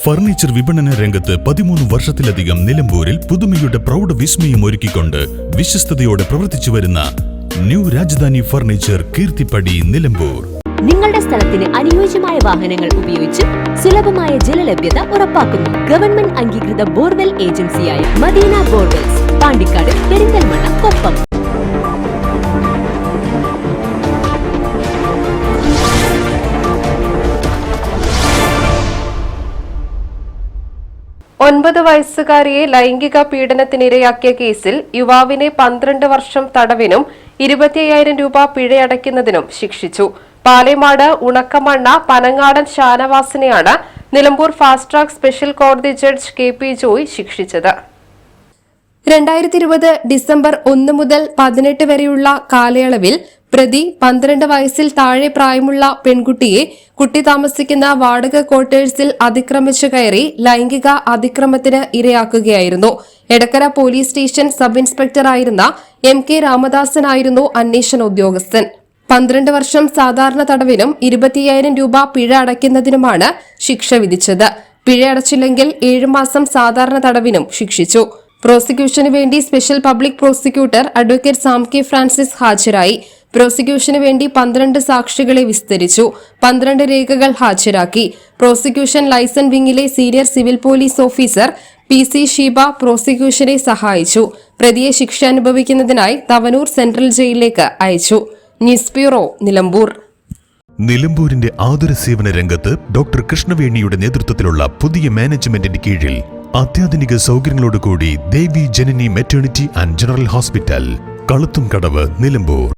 Furniture വിപണന രംഗത്ത് 13 വർഷത്തിലധികം നിലമ്പൂരിൽ പുതുമയുടെ പ്രൗഢ വിസ്മയം ഒരുക്കിക്കൊണ്ട് വിശ്വസ്തയോടെ പ്രവർത്തിച്ചു വരുന്ന ന്യൂ രാജധാനി ഫർണിച്ചർ കീർത്തിപ്പടി നിലമ്പൂർ. നിങ്ങളുടെ സ്ഥലത്തിന് അനുയോജ്യമായ വാഹനങ്ങൾ ഉപയോഗിച്ച് സുലഭമായ ജലലഭ്യത ഉറപ്പാക്കുന്നു. ഗവൺമെന്റ് അംഗീകൃത ബോർവെൽ ഏജൻസിയായ മദീന ബോർവെൽസ്, പാണ്ടിക്കാട്, പെരിന്തൽമണ്ണ, കൊപ്പം. ഒൻപത് വയസ്സുകാരിയെ ലൈംഗിക പീഡനത്തിനിരയാക്കിയ കേസിൽ യുവാവിനെ 12 വർഷം തടവിനും 25,000 രൂപ പിഴയടയ്ക്കുന്നതിനും ശിക്ഷിച്ചു. പാലേമാട് ഉണക്കമണ്ണ പനങ്ങാടൻ ഷാനവാസിനെയാണ് നിലമ്പൂർ ഫാസ്റ്റ് ട്രാക്ക് സ്പെഷ്യൽ കോടതി ജഡ്ജ് KP ജോയ് ശിക്ഷിച്ചത്. 2020 ഡിസംബർ 1 മുതൽ 18 വരെയുള്ള കാലയളവിൽ പ്രതി 12 വയസ്സിൽ താഴെ പ്രായമുള്ള പെൺകുട്ടിയെ കുട്ടി താമസിക്കുന്ന വാടക ക്വാർട്ടേഴ്സിൽ അതിക്രമിച്ചു കയറി ലൈംഗിക അതിക്രമത്തിന് ഇരയാക്കുകയായിരുന്നു. എടക്കര പോലീസ് സ്റ്റേഷൻ സബ് ഇൻസ്പെക്ടറായിരുന്ന MK രാമദാസനായിരുന്നു അന്വേഷണ ഉദ്യോഗസ്ഥൻ. 12 വർഷം സാധാരണ തടവിനും 25,000 രൂപ പിഴ അടയ്ക്കുന്നതിനുമാണ് ശിക്ഷ വിധിച്ചത്. പിഴ അടച്ചില്ലെങ്കിൽ 7 മാസം സാധാരണ തടവിനും ശിക്ഷിച്ചു. പ്രോസിക്യൂഷന് വേണ്ടി special public prosecutor advocate Sam K Francis ഹാജരായി. പ്രോസിക്യൂഷന് വേണ്ടി 12 സാക്ഷികളെ വിസ്തരിച്ചു. 12 രേഖകൾ ഹാജരാക്കി. പ്രോസിക്യൂഷൻ ലൈസൺ വിംഗിലെ senior civil police officer PC Sheeba പ്രോസിക്യൂഷനെ സഹായിച്ചു. പ്രതിയെ ശിക്ഷ അനുഭവിക്കുന്നതിനായി തവനൂർ സെൻട്രൽ ജയിലിലേക്ക് അയച്ചു. News bureau, Nilambur. നിലമ്പൂരിന്റെ ആതുര സേവന രംഗത്ത് ഡോക്ടർ കൃഷ്ണവേണിയുടെ നേതൃത്വത്തിലുള്ള പുതിയ മാനേജ്മെന്റിന്റെ കീഴിൽ അത്യാധുനിക സൗകര്യങ്ങളോടുകൂടി Devi Janani maternity and general hospital, Kaluthumkadavu, Nilambur.